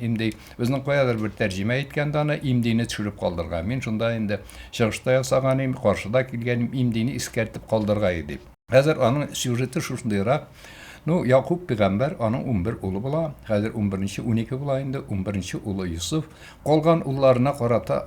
imdi. Bizning koyadır bir tercüme etken dana imdini düşürüp kaldırgan. Men şunda indi şıgışta yasaganim, karşıda kilgenim imdini iskertip kaldırga edip. Hazır onun süjeti şuşundayrak, Yakup peygamber onun 11 ulu bula. Hazır 11-ci 12 bula indi. 11-ci ulu Yusuf. Kolgan ullarına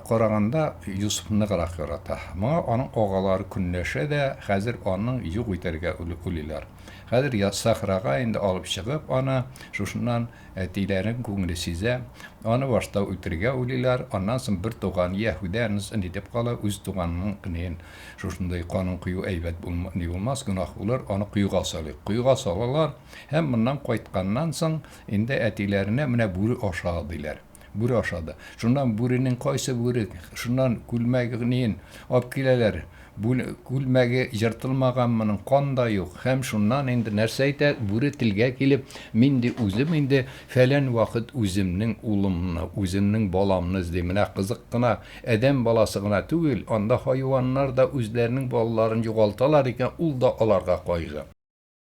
qaraganda Yusuf'unu qarak yarata. Mağa onun oğaları künleşe de hazır onun yuq iterge ulilar. Hazır ya sahraga indi alıp çıkıp ana şuşundan etilerin көңілі size onu başta ütirge ulilar. Ondan sonra bir tuğan Yahudanız indip kala öz tuğanının kıneyin şuşunday kanun kuyu eybet olmaz günah olur. Onu kuyuğa salıyor. Kuyuğa salalar. Hem bundan koytkandan sonra indi etilerine mine buru aşağıdılar. Buru aşağıda. Şundan burinin kaysı buru. Şundan gülmeğinin apkileler. Bu gülmege yırtılmaganmının kanda yok. Hem şundan indi nerseyte buru tilge kilip mindi uzim indi falan vakit uzimnin ulumunu, uzimnin balamını izlemine kızıkkına edem balasıgına tügül. Onda hayvanlar da özlerinin balalarını yoğaltalar iken ul da alarga koyga.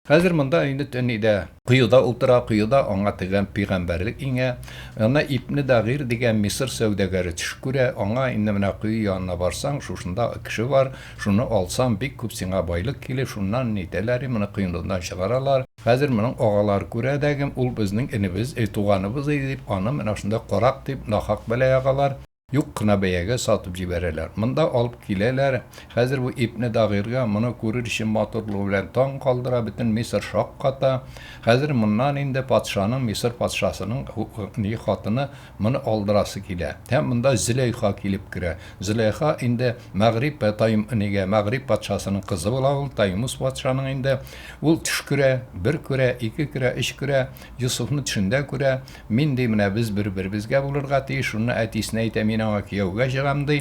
Hazır mında indi tönide kuyuda ultra kuyuda ona tegen peygamberlik inge ona İbn Dagir degen Misir sevdegeri tüşküre ona indi mena kuyu yanına barsan şuşunda kişi var şunu alsam bir kupsina baylık kili şundan niteleri mını kuyundan çıkaralar. Hazır mının ağalar kure degem ul bizning inimiz tuğanımız edip ana mena şunda qorak dip nahak belayagalar. Yok kına beyege satıp cibereler. Mında alıp kileler. Hazır bu İbn Dagir'ga mını görür işin motorluğu bilen tan kaldıra bütün Misir şakkata. Hazır mından indi patşanın Misir patşasının hatını mını aldırası kile. Hem mında Züleyha kilip kire. Züleyha indi Mağrib patşasının kızı bulavul. Taymus patşanın indi. Ul tüşküre, bir küre, iki küre, iş küre. Yusuf'un içinde küre. Min demine biz bir-birimizge bulurga diye şunu etisine itemin Yavga çıgamdı.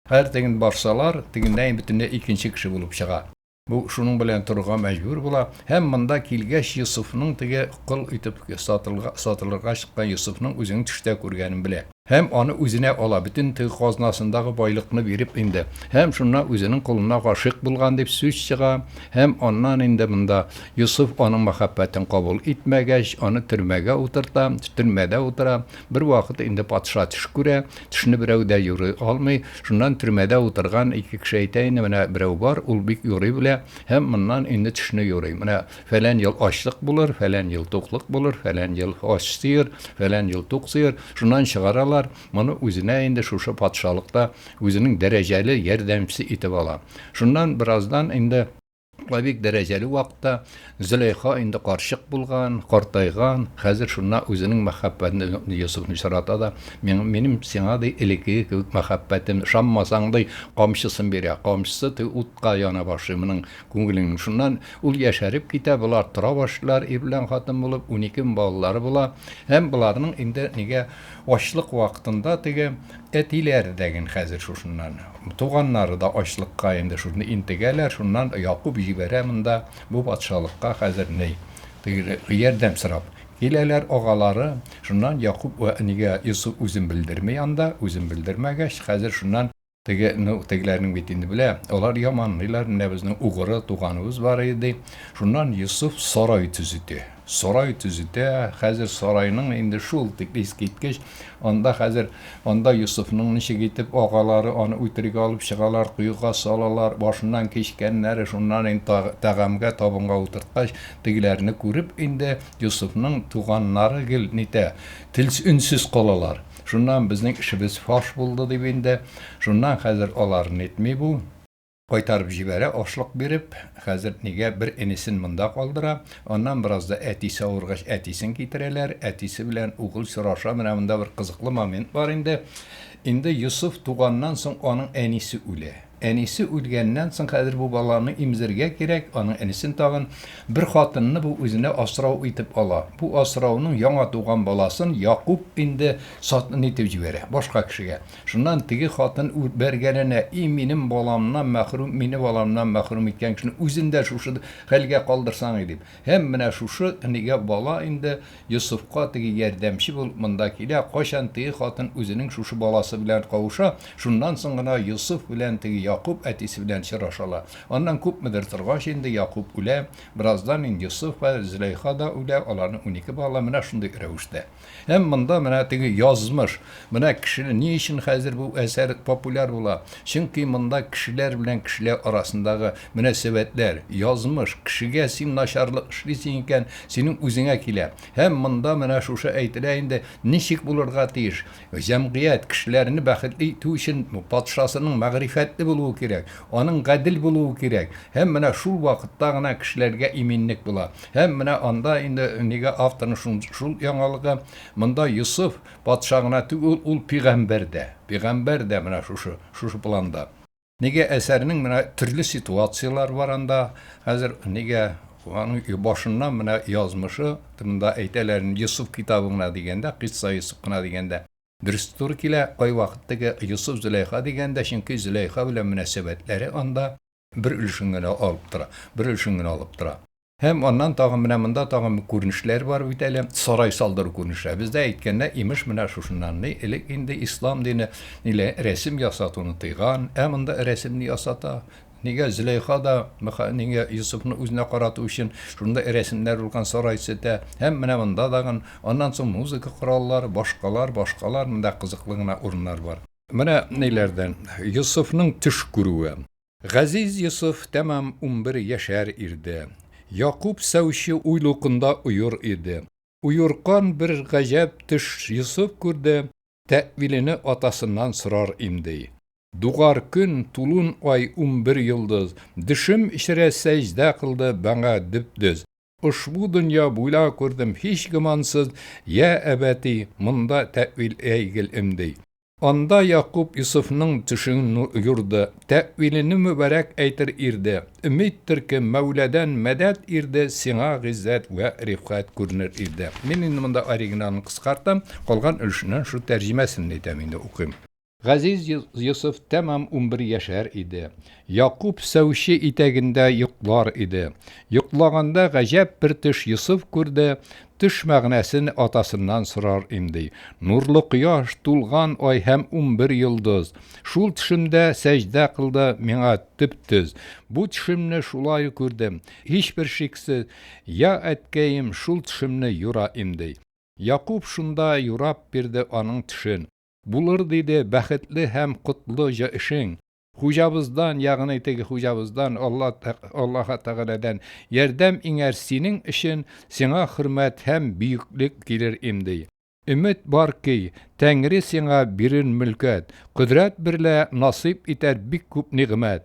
Her tegin barsalar, teginden bütünde ikinci kişi bulup çıga. Bu şunun bilen turga mecbur bula. Hem mında kilgeş Yusuf'un tege kıl itip satılırga çıkan Yusuf'un özünü tüşte kurgenin bile. Hem onu üzüne ala bütün tığ qaznasındağı baylıqını verip indi. Hem şuna üzünün koluna qaşıq bulgan dep söz çığa. Hem ondan indi bunda Yusuf onun muhabbetin kabul etmegeç, onu türmege oturta, türmede otura. Bir vakit indi patşa tüşküre, tüşünü birevde yürü almay. Şundan türmede oturgan iki kişiyteyn mene birev var, ulbik yürü bile. Hem bundan indi tüşünü yürü. Mene falan yıl açlık bulur, falan yıl tokluk bulur, falan yıl aç sıyır, falan yıl tok sıyır. Şundan çıqaralar. Bunu üzüne indi şuşu patşalıkta üzünün dereceli yerdemcisi itip ala. Şundan birazdan indi Labik dereceli vaqtda Züleyha indi qarşıq bulgan, qartaygan, hazır şuna özünün muhabbetini Yusuf'un şarata da benim sana da eleki muhabbetim şammasan da qamşısın beri, qamşısı da utqa yana başımının көңілінің şundan ul yaşarıp gite bular tura başlar, evlen xatın bulup 12 balaları bula. Hem bularının indi nige açlıq vaqtında tege etiler degen hazır şundan. Tuğanları da açlıqqa indi şunu intigeler şundan Yakup jibereminde bu patşalıqqa hazır ney? Yerdem sırap. Kileler ağaları şundan Yakup ve nige Yusuf üzüm bildirmey anda üzüm bildirmegeç hazır şundan tegilerinin bittiğini bile. Olar yamanlılar ne bizning uğuru tuğanımız var idi. Şundan Yusuf saray tüzüdü. Saray tüzüdü. Hazır sarayının indi şul tiklis gitgeç. Onda Yusuf'un işi gitip ağaları onu uytırık alıp çıkalar, kuyuğa salalar, başından keşkenleri şundan indi tağamga tabunga oturtkaç tegilerini görüp indi Yusuf'un tuğanları gel nite tils ünsüz kalalar. Şundan bizning işimiz faş buldu dibinde. Şundan hazır oların etmey bu. Qaytarıp jibere açlık berip, hazır nige bir enisin mında kaldıra. Ondan biraz da etisi avurgaç etisin getireler. Etisi bilen oğul sıraşa mında bir kızıklı moment var indi. İndi Yusuf tuğandan son onun enisi üle. Әнисе үлгәннән соң хәзер бу баланы имзергә кирәк, аның әнисен тагын бер хатынны бу үзенә асрау итеп ала. Бу асрауның яңа туган баласын Якуб инде сатын итеп җибәрә башка кешегә. Шуннан теге хатын бәргәненә, минем баламнан мәхрүм, мине баламнан мәхрүм иткән кешене үзендә шушы хәлгә калдырсаң дип. Һәм менә шушы нигә бала инде Йосыфка теге ярдәмче булып монда килә, кайчан теге хатын үзенең шушы баласы белән кавыша, шуннан соң гына Йосыф белән теге Якуб әтисе белән чырашалар. Аннан күпмедер торгач инде Якуб үлә, бераздан инде Йосыф ва Зөләйха да үлә, аларның 12 бала менә шундый рәвештә. Һәм монда менә теге язмыш, менә кешене ни өчен хәзер бу әсәр популяр була? Чөнки монда кешеләр белән кешеләр арасындагы мөнәсәбәтләр, язмыш, кешегә син начарлык эшлисең икән, синең үзеңә килә. Һәм монда менә шушы әйтелә инде, ничек булырга тиеш? Җәмгыять кешеләрне бәхетле итү өчен патшасының мәгърифәтле булуы кирәк, аның гадел булуы кирәк. Һәм менә шул вакытта гына кешеләргә иминлек була. Һәм менә анда инде нигә авторның шул яңалыгы, монда Йосыф патша гына түгел, ул пәйгамбәр дә. Пәйгамбәр дә менә шушы планда. Нигә әсәрнең менә төрле ситуациялар бар анда. Хәзер нигә аның башыннан менә язмышы, монда әйтәләр Йосыф китабына дигәндә, кыйса Йосыф кына дигәндә дөрес туры килә, кай вакыттагы Йосыф Зөләйха дигәндә, чөнки Зөләйха белән мөнәсәбәтләре анда бер өлешен генә алып тора. Һәм аннан тагын менә монда тагын күренешләр бар бит әле, сарай салдыру күренеше. Бездә әйткәндә, имеш менә шушыннан элек инде ислам дине рәсем ясатуны тыйган, монда рәсемне ясата. Нигә Зөләйха да нигә Йосыфны үзенә карату өчен шунда рәсемнәр булган сарай сетә. Һәм менә монда дагы аннан соң музыка кораллары, башкалар монда кызыклы гына урыннар бар. Менә ниләрдән Йосыфның төш күрүе. Газиз Йосыф тәмам 11 яшәр ирде. Якуб сәүче уйлыкында уйыр иде. Уйыркан бер гаҗәп төш Йосыф күрде, тәвилене атасыннан сорар инде. Дугар көн, тулун ай 11 йылдыз, дишим ишрә сәҗдә кылды баңа дип-диз. Ушбу дөнья буйла күрдем һич гымансыз, я әбәти, монда тәвил әйгел имди. Анда Якуб Йосыфның төшен юрды, тәвилене мүбәрәк әйтер ирде. Өмиттер ки Мәүләдән мәдәт ирде, сиңа гыйззәт ва рифкат күренер ирде. Мин инде монда оригиналын кыскартам, калган өлешеннән шу тәрҗемәсен әйтәм инде укыйм. Газиз Йосыф тәмам 11 яшәр иде. Якуб сәүче итәгендә йоклар иде. Йоклаганда гаҗәп бер төш Йосыф күрде, төш мәгънәсен атасыннан сорар инде. Нурлы кояш, тулган ай һәм 11 йылдыз. Шул төшемдә сәҗдә кылды миңа төп-төз. Бу төшемне шулай күрдем. Һичбер шиксез, я әткәем шул төшемне юра инде. Якуб шунда юрап бирде аның төшен. Булыр диде бәхетле һәм котлы эшең. Хуҗабыздан, ягъни теге хуҗабыздан, Аллаһ Тәгаләдән ярдәм иңәр синең өчен, сиңа хөрмәт һәм бөеклек килер инде. Өмет бар ки, Тәңре сиңа бирер мөлкәт, кодрәт берлә насыйп итәр бик күп нигъмәт.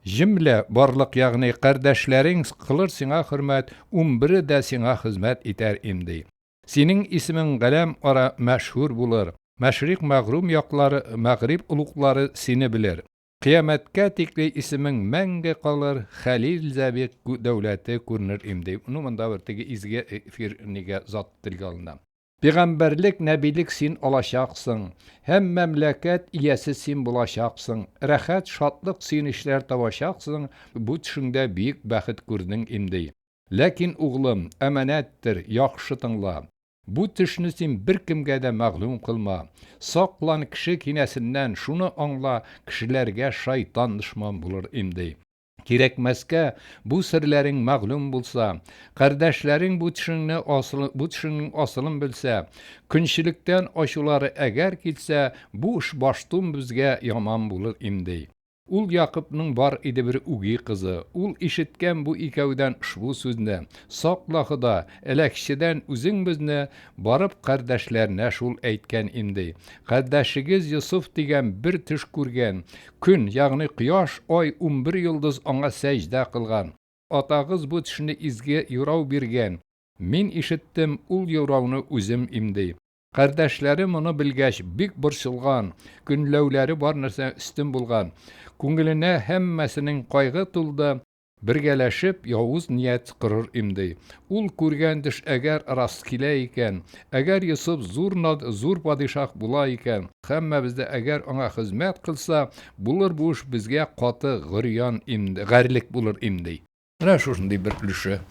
Җимлә барлык, ягъни кардәшләрең кылыр сиңа хөрмәт, 11 дә сиңа хезмәт итәр инде. Синең исемең галәм ара мәшһүр булыр. Мәшрик мәгърүм яклары, мәгъриб улуклары сине белер. Кыямәткә тикле исемең мәңге калыр, Хәлил Зәбик дәүләте күренер инде. Монда бер теге изге эфир нигә зат телгә алына. Пәйгамбәрлек, нәбилек син алачаксың, һәм мәмләкәт иясе син булачаксың. Рәхәт, шатлык, сөенечләр табачаксың. Бу төшеңдә бик бәхет күрдең инде. Ләкин углым, әманәттер, яхшы тыңла. Бу төшне син бер кемгә дә мәгълүм кылма. Саклан кеше кинәсеннән, шуны аңла, кешеләргә шайтан дошман булыр инде. Кирәкмәскә бу серләрең мәгълүм булса, кардәшләрең бу төшеңнең асылын белсә, көнчелектән ачулары әгәр китсә, бу эш баштан безгә яман булыр инде. Ул Якубның бар иде бер үги кызы. Ул ишеткән бу икәүдән шул сүзне. Сакла Хода, эләкчедән үзең безне, барып кардәшләренә шул әйткән инде. Кардәшегез Йосыф дигән бер төш күргән. Көн, ягъни кояш, ай 11 йылдыз аңа сәҗдә кылган. Атагыз бу төшне изге юрау биргән. Мин ишеттем ул юрауны үзем инде. Kardeşleri bunu bilgeç bik borçulgan, günlövleri var narsa üstün bulgan. Күңеленә һәммәсенең кайгы тулды. Бергәләшеп явыз ният кырыр имди. Ул күргән төш әгәр раст килә икән, әгәр Йосыф зур падишах була икән, һәммәбездә әгәр аңа хезмәт кылса, булыр бу эш безгә каты гырьян имди, гәрлек булыр имди. Менә шушындый бер өлеше.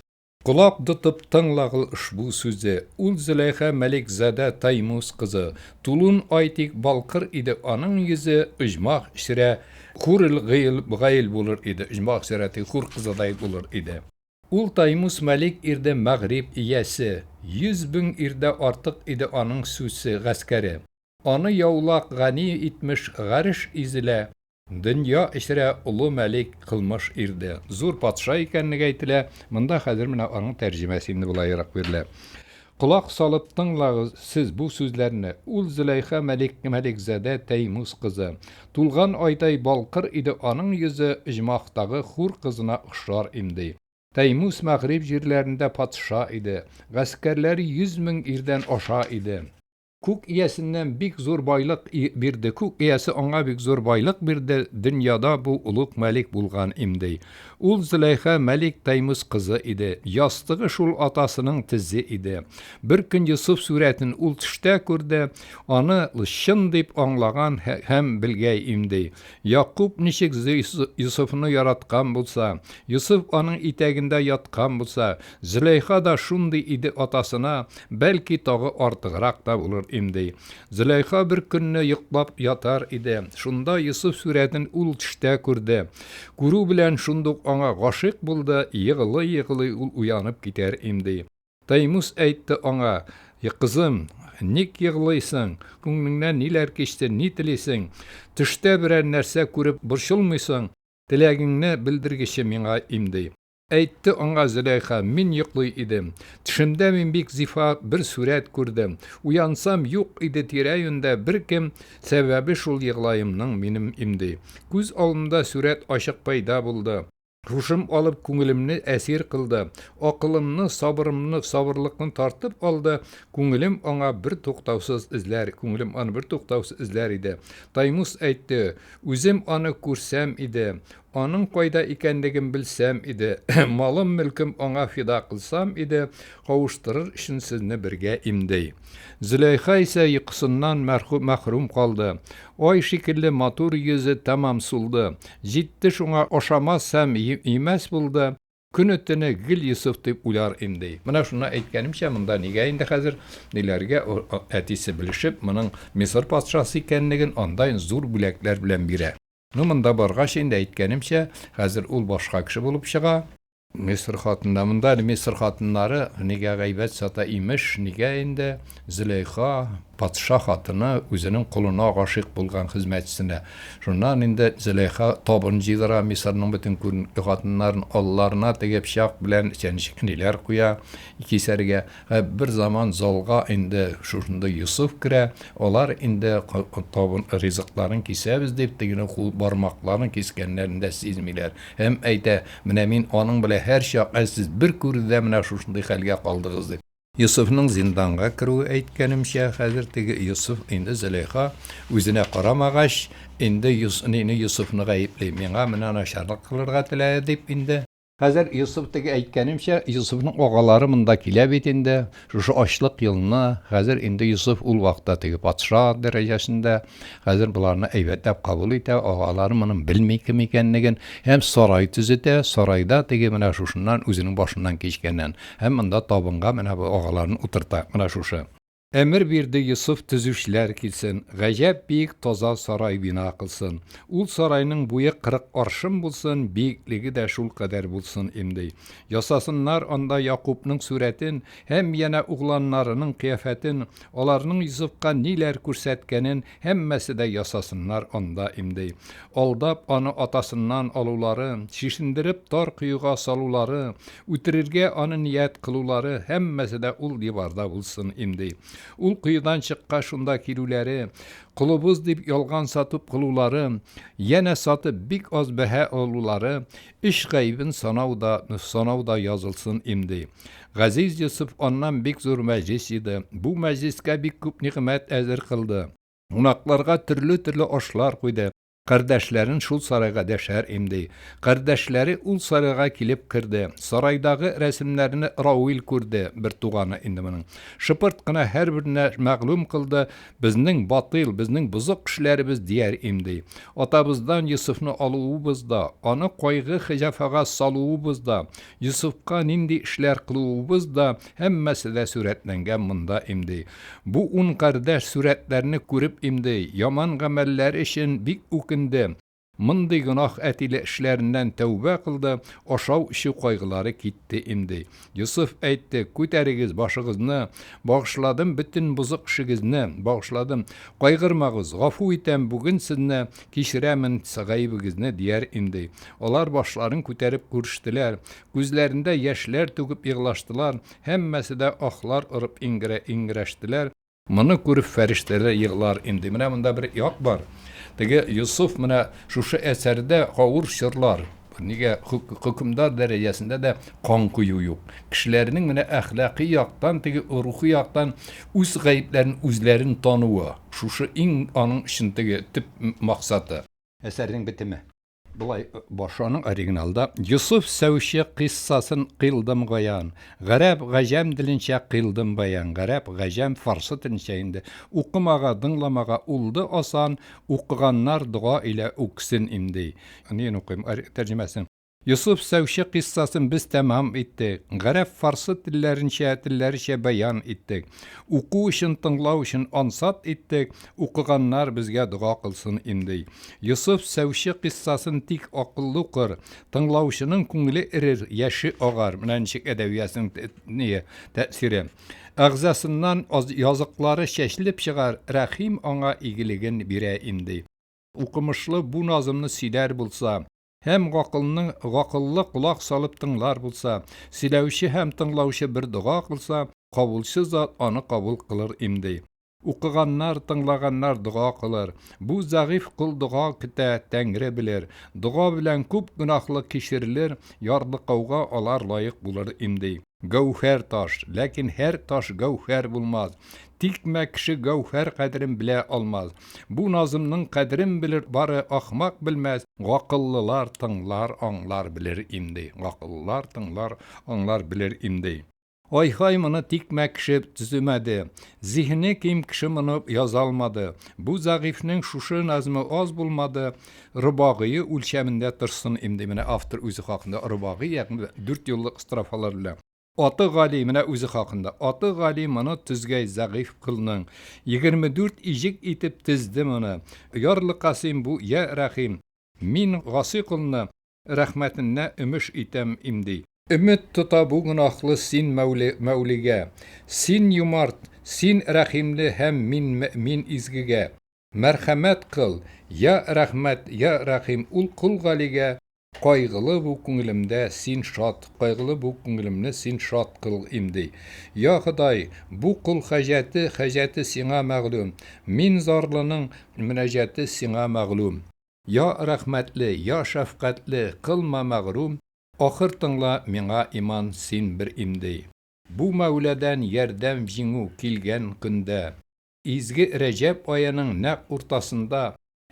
Kulak tutup tыңлағыл ушбу сүзе. Ул Зөләйха Мәликзәдә Таймус кызы. Тулун айтик балкыр иде аның йөзе, ыжмак ширә хурил гыйл булыр иде. Ыжмак ширәти хур кызыдай булыр иде. Ул Таймус Мәлик ирде Мәгриб иясе. 100 000 ирде артык иде аның сүзе гаскәре. Аны яулак гани итмеш гариш изелә. Dünya işre ulu Мәлик кылмыш ирде. Зур патша икәнлеге әйтелә. Монда хәзер менә аның тәрҗемәсе инде булайрак бирелә. Кулак салып тыңлагыз сез бу сүзләрне. Ул Зөләйха Мәликзәдә Таймус кызы. Тулган айдай балкыр иде аның йөзе, ыжмактагы хур кызына охшар имди. Таймус Мәгриб җирләрендә патша иде. Гаскәрләре 100 000 ирдән аша иде. Күк иясеннән бик зур байлык бирде. Күк иясе аңа бик зур байлык бирде. Дөньяда бу улуг Мәлик булган имди. Ул Зөләйха Мәлик Таймус кызы иде. Ястыгы шул атасының тизе иде. Бер көн Йосыф сүрәтен ул төштә күрде. Аны чын дип аңлаган һәм белгәй имди. Якуб ничек Йосыфны яраткан булса, Йосыф аның итәгендә яткан булса, Зөләйха да шундый иде атасына, бәлки тагы артыграк та булыр имди. Зөләйха bir көнне йоклап ятар иде. Шунда Йосыф сүрәтен ул төштә күрде. Күрү белән шундук аңа гашык булды, йыгылый ул уянып китәр имди. Таймус әйтте аңа: "Кызым, ник йыгылыйсың? Күңелеңнән ниләр кичте, ни телисең? Төштә берәр нәрсә күреп борчылмыйсың? Теләгеңне белдергече миңа имди." Әйтте аңа Зөләйха: "Мин йоклый идем. Төшемдә мин бик зифа бер сүрәт күрдем. Уянсам юк иде тирә-юньдә бер кем, сәбәбе шул йыглаемның минем имди. Күз алдымда сүрәт ачык пайда булды. Хушым алып күңелемне әсир кылды. Акылымны, сабырлыкны тартып алды. Күңелем аңа бер туктаусыз эзләр иде." Таймус әйтте: "Үзем аны күрсәм иде, аның кайда икәнлеген белсәм иде, малым мөлкем аңа фида кылсам иде, кавыштырыр өчен сезне бергә имди." Зөләйха исә йокысыннан мәхрүм калды. Ай шикелле матур йөзе тәмам сулды. Җитте шуңа ашамас һәм имәс булды. Көне төне гел Йосыф дип уйлар имди. Менә шуны әйткәнемчә, монда нигә инде хәзер ниләргә әтисе белешеп, моның Мисыр патшасы икәнлеген андай зур бүләкләр белән бирә. Монда баргач инде әйткәнемчә, хәзер ул башка кеше булып чыга. Мисыр хатыннары нигә гайбәт сата имеш, нигә инде Зөләйха патша хатыны үзенең кулына гашык булган хезмәтчесенә. Шуннан инде Зөләйха табын җыйдыра, Мисырның бөтен хатыннарын алларына тегеп шак белән чәнчекниләр куя кисәргә. Бер заман залга инде шушында Йосыф керә. Алар инде табын ризыкларын кисәбез дип тегене бармакларын кискәннәрендә сизмиләр. Һәм әйтә: "Менә мин аның белән һәр чак сез бер күрүдә менә шушындый хәлгә калдыгыз" дип. Йосыфның зинданга керүе әйткәнемчә, хәзер теге Йосыф инде Зөләйха үзенә карамагач, инде Йосыфны гаепли. Миңа менә начарлык кылырга теләде дип инде. Хәзер Йосыф теге әйткәнемчә, Йосыфның агалары монда килә бит инде. Шушы ачлык елны хәзер инде Йосыф ул вакытта теге патша дәрәҗәсендә. Хәзер буларны әйбәтләп кабул итә, агалары моның белми кем икәнлеген, һәм сарай төзетә. Сарайда теге менә шушыннан үзенең башыннан кичкәннән. Һәм монда табынга менә бу агаларын утырта. Менә шушы. Әмір бирде Йосыф төзүчеләр килсен, гаҗәп бик таза сарай бина кылсын. Ул сарайның буе 40 аршын булсын, биеклеге дә шул кадәр булсын имди. Ясасыннар анда Якубның сүрәтен һәм яна угланнарының кыяфәтен, аларның Йосыфка ниләр күрсәткәнен һәммәсе дә ясасыннар анда имди. Алдап аны атасыннан алулары, шишендереп тар кыюга салулары, үтерергә аны ният кылулары һәммәсе дә ул диварда булсын имди. Ул кыйдан чыкка шунда килүләре, кулыбыз дип ялган сатып кылулары, яна сатып бик аз бәһә алулары, иш гайбен санауда язылсын имди. Газиз Юсуф аннан бик зур мәҗлис иде. Бу мәҗлискә бик күп нигъмәт әзер кылды. Кунакларга төрле ашлар куйды. Кардәшләрен шул сарайга дәшәр имди. Кардәшләре ул сарайга килеп кирде. Сарайдагы рәсемнәрне Рауил күрде, бер туганы инде моның. Шыпырт кына һәрберне мәгълүм кылды. Безнең батыл, безнең бузык кешеләребез дияр имди. Атабыздан Юсуфны алуыбыз да, аны кайгы хиҗафага салуыбыз да, Юсуфка нинди эшләр кылуыбыз да һәммәсе дә сүрәтләнгән монда имди. Бу 10 кардәш сүрәтләрне күреп имди. Яман гамәлләр өчен бик үкенде. Мондый гынах әтиле эшләреннән тәүбә кылды, ашау-ишү кайгылары китте имди. Юсуф әйтте: "Күтәрегез башыгызны, багышладым бөтен бузык эшегезне, багышладым. Кайгырмагыз, гафу итәм бүген сезне, кичерәмен сагайбыгызны" дияр имди. Алар башларын күтәреп күрештеләр, күзләрендә яшьләр түгеп йыглаштылар, һәммәсе дә ахлар ырып иңгәрәштеләр. Моны күреп фәрештәләр йыглар инде. Менә монда бер як бар. Теге Юсуф менә шушы әсәрдә гаур чырлар. Нигә хөкемдар дәрәҗәсендә дә кан кую юк. Кешеләрнең менә әхлакый яктан, теге рухи яктан үз гаипләрен үзләрен тануы. Шушы иң аның өчен теге төп максаты. Әсәрнең битеме. Булай башаның оригиналда Юсуф Сәүши кыссасын кылдым гаян. Гарәп гаҗәм диленчә кылдым баян. Гарәп гаҗәм фарсы теленчә инде. Укымага, дыңламага улды асан, укыганнар дуа илә үксен имди. Аны укыйм тәрҗемәсен. Юсуф Сәүши кыссасын без тәмам иттек. Гарәп фарсы телләренчә баян иттек. Уку өчен, тыңлау өчен ансат иттек. Укыганнар безгә дуа кылсын инде. Юсуф Сәүши кыссасын тик акыллы укыр. Тыңлаучының күңеле ирер, яше агар. Менә ничек әдәбиясының тәэсире. Агзасыннан языклары чәчелеп чыгар. Рәхим аңа игелеген бирә инде. Укымышлы бу назымны сөйләр булса, һәм гакыллы кулак салып тыңлар булса, сөйләүче һәм тыңлаучы бер дуа кылса, кабулчы зат аны кабул кылыр имди. Укыганнар, тыңлаганнар дуа кылыр. Бу зәгыйф кул дуа көтә, Тәңре белер. Дуа белән күп гынахлы кичерилер, ярлыкауга алар лайык булыр имди. Гәүһәр таш, ләкин һәр таш гәүһәр булмаз. Тикмә кеше гәүһәр кадерен белә алмаз. Бу назымның кадерен белер бары ахмак белмәс. Гакыллылар тыңлар, аңлар белер имди. Гакыллылар тыңлар, аңлар белер имди. Ай-хай моны тикмә кеше төземәде. Зихне ким кеше моны яза алмады. Бу зәгыйфның шушы назмы аз булмады. Рыбагые үлчәмендә торсын имди. Менә автор үзе хакында рыбагый, ягъни 4 юллык строфалар белән. Аты Гали менә үзе хакында. Аты Гали моны төзгәй зәгыйф кылның. 24 ижик итеп тезде моны. Ярлы Касим бу я рәхим. Мин гаси кылны рәхмәтеннә өмеш итәм имди. Өмет тота бу гынахлы син мәүлигә. Син юмарт, син рәхимле һәм мин изгегә. Мәрхәмәт кыл, я рәхмәт, я рәхим ул кул Галигә. Кайгылы бу күңелемдә син шат, кайгылы бу күңелемне син шат кыл имди. Я Ходай, бу кул хаҗәте сиңа мәгълүм. Мин зарлының мөнәҗәте сиңа мәгълүм. Я рәхмәтле, я шәфкатьле, кылма мәгърүм. Ахыр тыңла миңа иман син бер имди. Бу Мәүләдән ярдәм җиңү килгән көндә. Изге Рәҗәб аеның нәкъ уртасында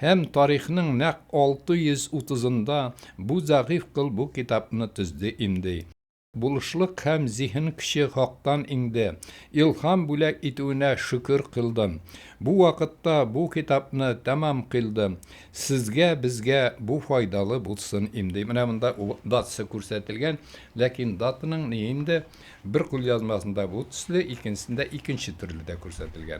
һәм тарихның нәкъ 630-ында бу зәгыйф кыл бу китапны төзде имди. Булышлык һәм зиһен кеше хактан инде. Илһам бүләк итүенә шөкер кылдым. Бу вакытта бу китапны тәмам кылдым. Сезгә, безгә бу файдалы булсын имди. Менә монда датасы күрсәтелгән, ләкин датаның инде бер кул язмасында бу төсле, икенчесендә икенче төрле дә күрсәтелгән.